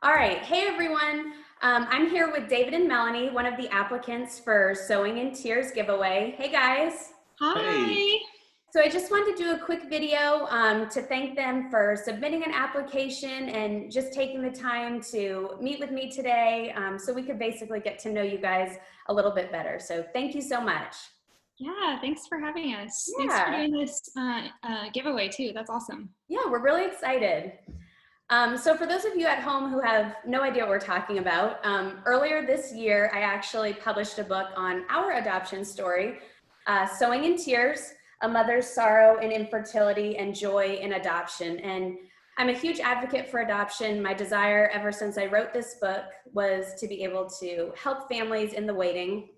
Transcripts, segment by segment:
All right. Hey, everyone. I'm here with David and Melanie, one of the applicants for Sewing in Tears giveaway. Hey, guys. Hey, Hi. So I just wanted to do a quick video to thank them for submitting an application and just taking the time to meet with me today so we could basically get to know you guys a little bit better. So thank you so much. Yeah, thanks for having us. Thanks for Yeah. doing this giveaway too. That's awesome. Yeah, we're really excited. So for those of you at home who have no idea what we're talking about, earlier this year, I actually published a book on our adoption story, Sewing in Tears, A Mother's Sorrow in Infertility and Joy in Adoption. And I'm a huge advocate for adoption. My desire ever since I wrote this book was to be able to help families in the waiting.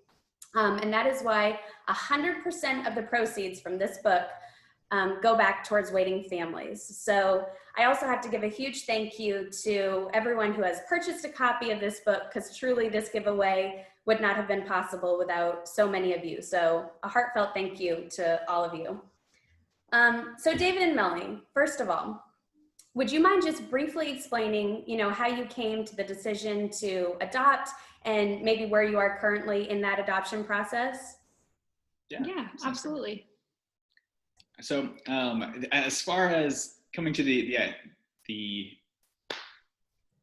And that is why 100% of the proceeds from this book go back towards waiting families. So I also have to give a huge thank you to everyone who has purchased a copy of this book, because truly this giveaway would not have been possible without so many of you. So a heartfelt thank you to all of you. So David and Melanie, first of all, would you mind just briefly explaining, how you came to the decision to adopt and maybe where you are currently in that adoption process? Yeah, absolutely. So, as far as coming to the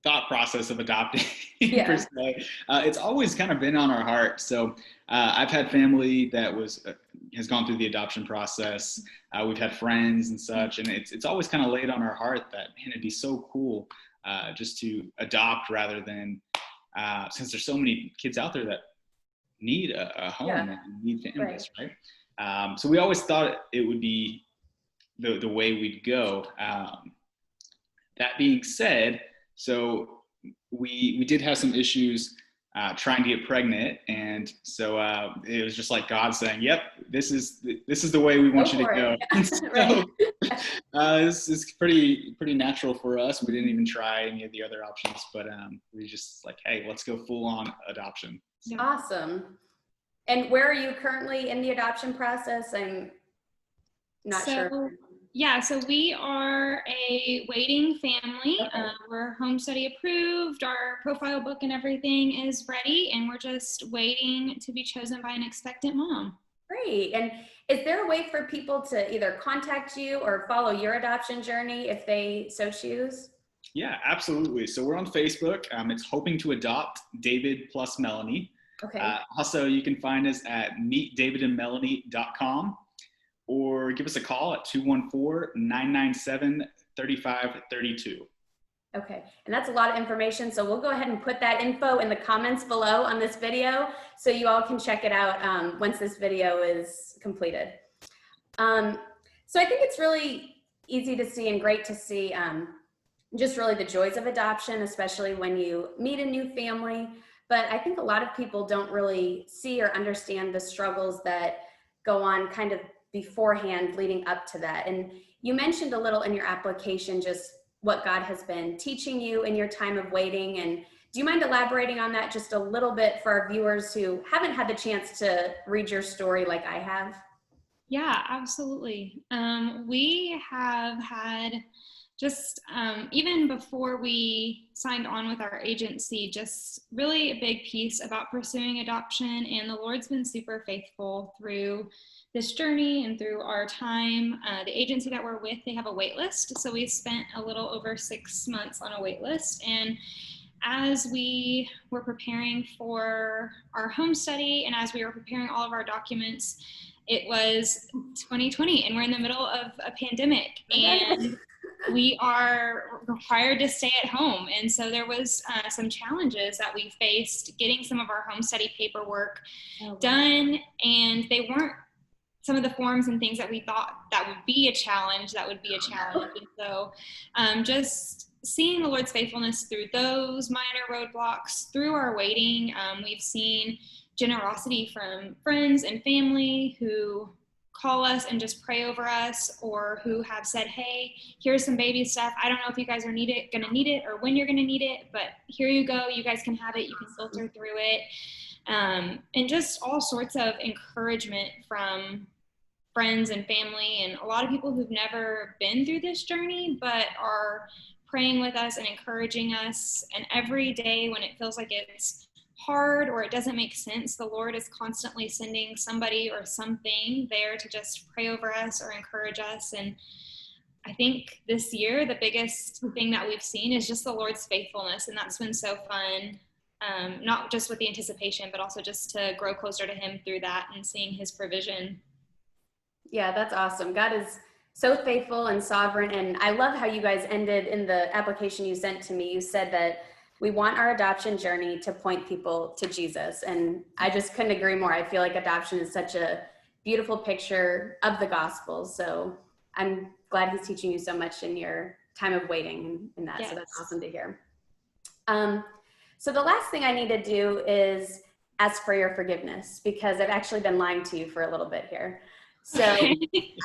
thought process of adopting per se, it's always kind of been on our heart. So, I've had family that has gone through the adoption process. We've had friends and such, and it's always kind of laid on our heart that, man, it'd be so cool just to adopt rather than since there's so many kids out there that need a home and need families, right? So we always thought it would be the way we'd go. That being said, so we did have some issues trying to get pregnant, and so it was just like God saying, "Yep, this is the way we want you to go." So this is pretty natural for us. We didn't even try any of the other options, but we just like, hey, let's go full on adoption. So. Awesome. And where are you currently in the adoption process? I'm not sure. Yeah, so we are a waiting family. Okay. We're home study approved. Our profile book and everything is ready, and we're just waiting to be chosen by an expectant mom. Great. And is there a way for people to either contact you or follow your adoption journey if they so choose? Yeah, absolutely. So we're on Facebook. It's Hoping to Adopt David plus Melanie. Okay. Also, you can find us at meetdavidandmelanie.com or give us a call at 214-997-3532. Okay, and that's a lot of information, so we'll go ahead and put that info in the comments below on this video so you all can check it out once this video is completed. So I think it's really easy to see and great to see just really the joys of adoption, especially when you meet a new family. But I think a lot of people don't really see or understand the struggles that go on kind of beforehand leading up to that. And you mentioned a little in your application just what God has been teaching you in your time of waiting. And do you mind elaborating on that just a little bit for our viewers who haven't had the chance to read your story like I have? Yeah, absolutely. We have had just even before we signed on with our agency, just really a big piece about pursuing adoption. And the Lord's been super faithful through this journey and through our time. The agency that we're with, they have a wait list. So we spent a little over 6 months on a wait list. And as we were preparing for our home study and as we were preparing all of our documents, it was 2020 and we're in the middle of a pandemic. And we are required to stay at home. And so there was some challenges that we faced getting some of our home study paperwork done. And they weren't some of the forms and things that we thought that would be a challenge. And so just seeing the Lord's faithfulness through those minor roadblocks, through our waiting, we've seen generosity from friends and family who call us and just pray over us, or who have said, hey, here's some baby stuff. I don't know if you guys are gonna need it or when you're gonna need it, but here you go. You guys can have it. You can filter through it. And just all sorts of encouragement from friends and family, and a lot of people who've never been through this journey, but are praying with us and encouraging us. And every day when it feels like it's hard or it doesn't make sense, the Lord is constantly sending somebody or something there to just pray over us or encourage us. And I think this year, the biggest thing that we've seen is just the Lord's faithfulness. And that's been so fun, not just with the anticipation, but also just to grow closer to him through that and seeing his provision. Yeah, that's awesome. God is so faithful and sovereign. And I love how you guys ended in the application you sent to me. You said that we want our adoption journey to point people to Jesus. And I just couldn't agree more. I feel like adoption is such a beautiful picture of the gospel. So I'm glad he's teaching you so much in your time of waiting in that. Yes. So that's awesome to hear. So the last thing I need to do is ask for your forgiveness, because I've actually been lying to you for a little bit here. So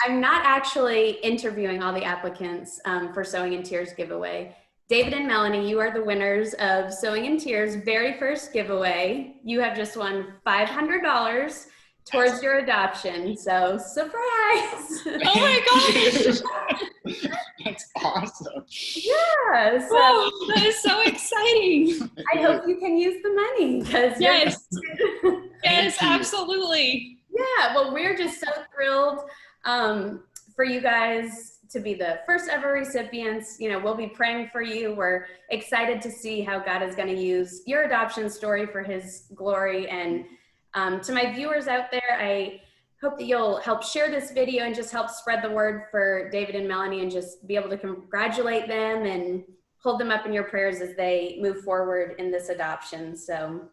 I'm not actually interviewing all the applicants for Sowing in Tears giveaway. David and Melanie, you are the winners of Sowing in Tears' very first giveaway. You have just won $500 towards your adoption. So surprise! Oh my gosh! That's awesome. Yeah. So that is so exciting. I hope you can use the money, because yes, yes, absolutely. Yeah. Well, we're just so thrilled for you guys to be the first ever recipients. You know, we'll be praying for you. We're excited to see how God is going to use your adoption story for his glory. And to my viewers out there, I hope that you'll help share this video and just help spread the word for David and Melanie, and just be able to congratulate them and hold them up in your prayers as they move forward in this adoption. So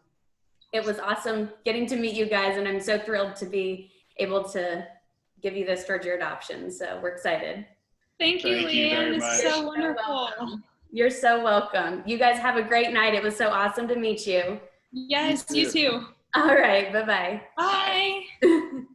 it was awesome getting to meet you guys, and I'm so thrilled to be able to give you this towards your adoption. So we're excited. Thank you, Leanne. It's so wonderful. You're so welcome. You guys have a great night. It was so awesome to meet you. Yes, you too. All right. Bye-bye. Bye.